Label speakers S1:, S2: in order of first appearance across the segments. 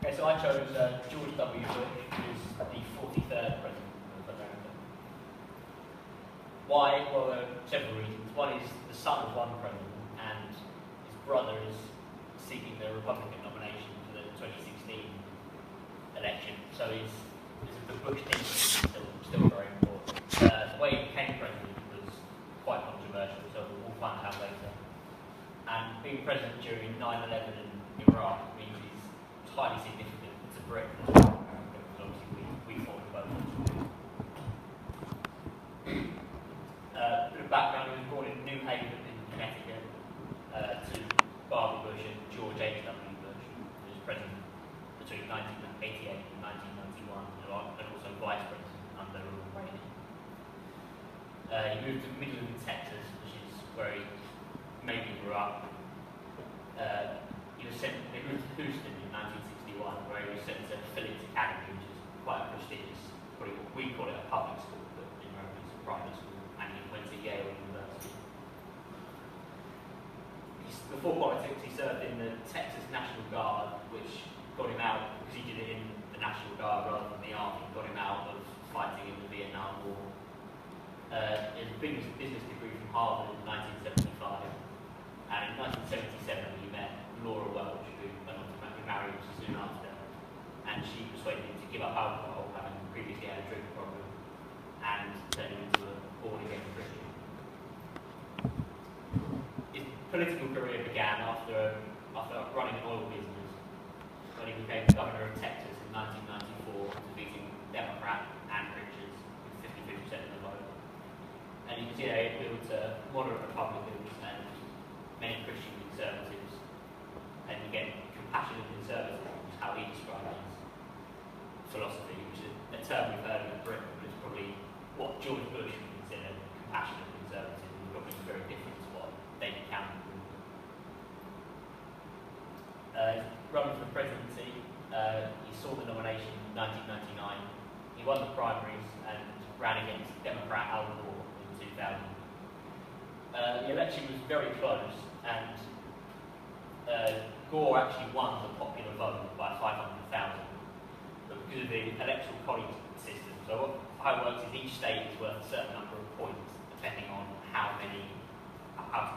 S1: Okay, so I chose George W. Bush, who's the 43rd President of America. Why? Well, there are several reasons. One is the son of one president, and his brother is seeking the Republican nomination for the 2016 election. So the Bush thing is still very important. The way he became president was quite controversial, so we'll find out later. And being president during 9/11 in Iraq means he's highly significant to Britain as well, because obviously we fought in both. A bit of background: he was born in New Haven in Connecticut to Barbara Bush and George H.W. Bush, who was president between 1988 and 1991, and also vice president under Ronald Reagan. He moved to Midland, Texas, which is where he mainly grew up. They moved to Houston in 1961, where he was sent to Phillips Academy, which is quite a prestigious, probably what we call it a public school, but in America it's a private school, and he went to Yale University. Before politics, he served in the Texas National Guard, which got him out, because he did it in the National Guard rather than the Army, got him out of fighting in the Vietnam War. He has a business degree from Harvard in 1975, and in 1977 he met Laura Welch, who went on to marry him soon after, and she persuaded him to give up alcohol, having previously had a drink problem, and turned him into a born-again Christian. His political career began after running an oil business, when he became governor of Texas in 1994, defeating Democrat Ann Richards with 52% of the vote. And you can see how he appealed to moderate Republicans and many Christian conservatives. And again, compassionate conservatism is how he described his philosophy, which is a term we've heard of in Britain, but it's probably what George Bush would consider compassionate conservatism, probably very different to what David Cameron would. Running for the presidency, he saw the nomination in 1999. He won the primaries and ran against Democrat Al Gore in 2000. The election was very close, and Gore actually won the popular vote by 500,000, but because of the electoral college system, so how it works is each state is worth a certain number of points depending on how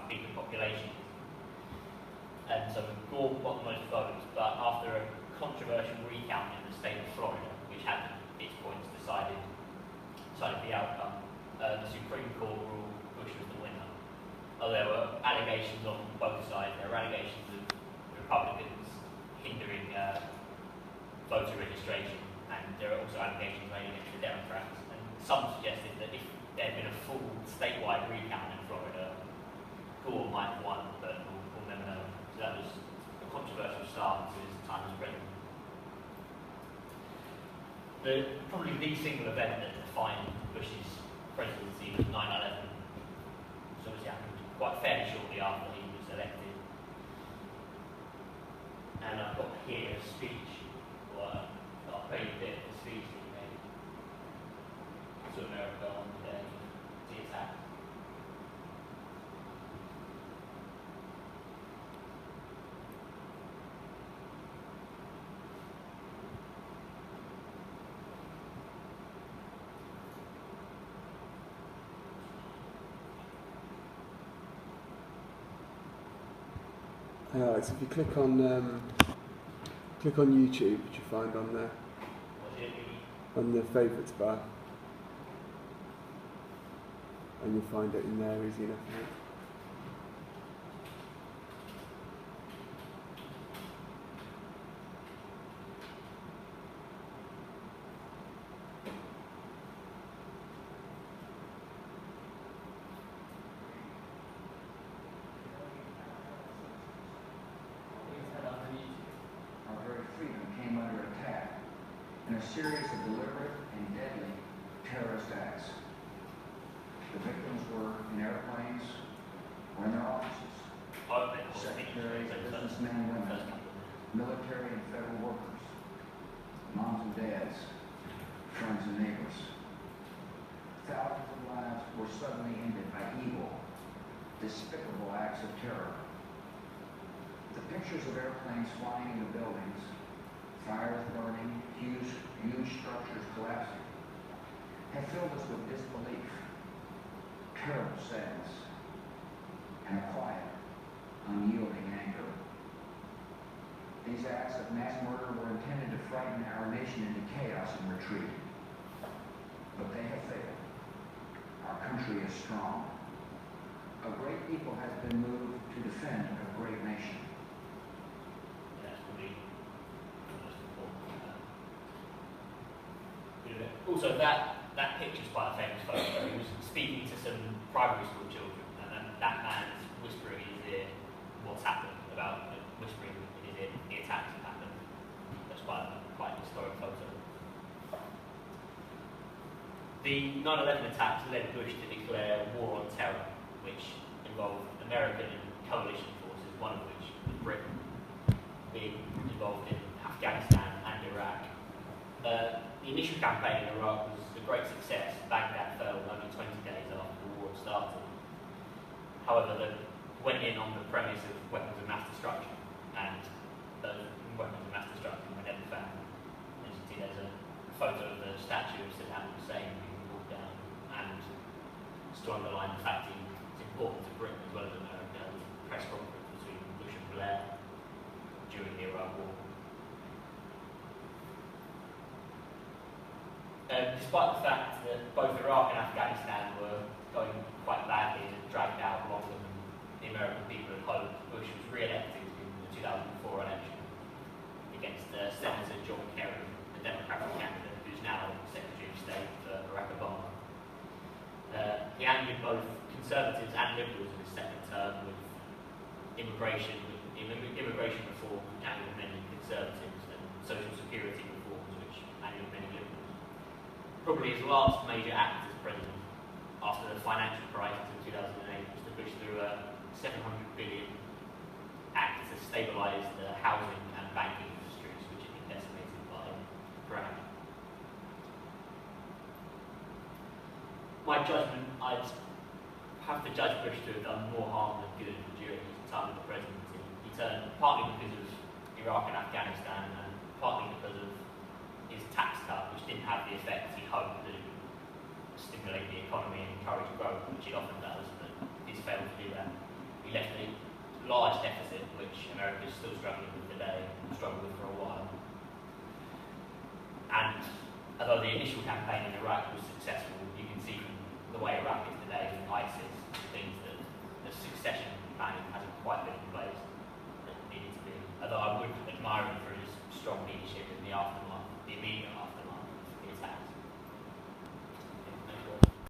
S1: big the population is. And so Gore got the most votes, but after a controversial recount in the state of Florida, which had its points decided the outcome, the Supreme Court ruled Bush was the winner. Although there were allegations on both sides. There were allegations of Republicans hindering voter registration, and there are also allegations made against the Democrats. And some suggested that if there had been a full statewide recount in Florida, Gore might have won, but we'll never know. So that was a controversial start to his time as president. Probably the single event that defined Bush's presidency was 9/11. So it happened quite fairly shortly after he was elected. And I've got here a speech, or I'll play a bit of the speech that he made to America on the day of the attack.
S2: So if you click on YouTube, which you find on there, on the favourites bar, and you'll find it in there easy enough.
S3: In a series of deliberate and deadly terrorist acts. The victims were in airplanes or in their offices. Secretaries, businessmen and women, military and federal workers, moms and dads, friends and neighbors. Thousands of lives were suddenly ended by evil, despicable acts of terror. The pictures of airplanes flying into buildings, fire have filled us with disbelief, terrible sadness, and a quiet, unyielding anger. These acts of mass murder were intended to frighten our nation into chaos and retreat. But they have failed. Our country is strong. A great people has been moved to defend a great nation.
S1: That's probably the most important. Also, that picture's quite a famous photo. He was speaking to some primary school children, and then that man's whispering in his ear what's happened, about whispering in his ear the attacks that happened. That's quite a historic photo. The 9/11 attacks led Bush to declare war on terror, which involved American and coalition forces, one of which was Britain, being involved in Afghanistan and Iraq. The initial campaign in Iraq was a great success. Baghdad fell only 20 days after the war started. However, they went in on the premise of weapons of mass destruction, and those weapons of mass destruction were never found. As you see, there's a photo of the statue of Saddam Hussein being pulled down, and just to underline the fact it's important to Britain as well as America, there was a press conference between Bush and Blair during the Iraq War. Despite the fact that both Iraq and Afghanistan were going quite badly and dragged out longer than the American people had hoped, Bush was re-elected in the 2004 election against Senator John Kerry, the Democratic candidate who's now Secretary of State for Barack Obama. He angered both conservatives and liberals in his second term with immigration reform, which angered many conservatives, and social security reforms, which angered many liberals. Probably his last major act as president after the financial crisis in 2008 was to push through a $700 billion act to stabilise the housing and banking industries, which had been decimated by crash. My judgment, I'd have to judge Bush to have done more harm than good during his time as presidency. He turned partly because of Iraq and Afghanistan, and partly because of his tax cut, which didn't have the effect he hoped to stimulate the economy and encourage growth, which it often does, but he's failed to do that. He left a large deficit, which America is still struggling with today, and struggled with for a while. And although the initial campaign in Iraq was successful, you can see from the way Iraq is today with ISIS, things that the succession planning hasn't quite been in place that it needed to be. Although I would admire him for his strong leadership in the aftermath, the immediate aftermath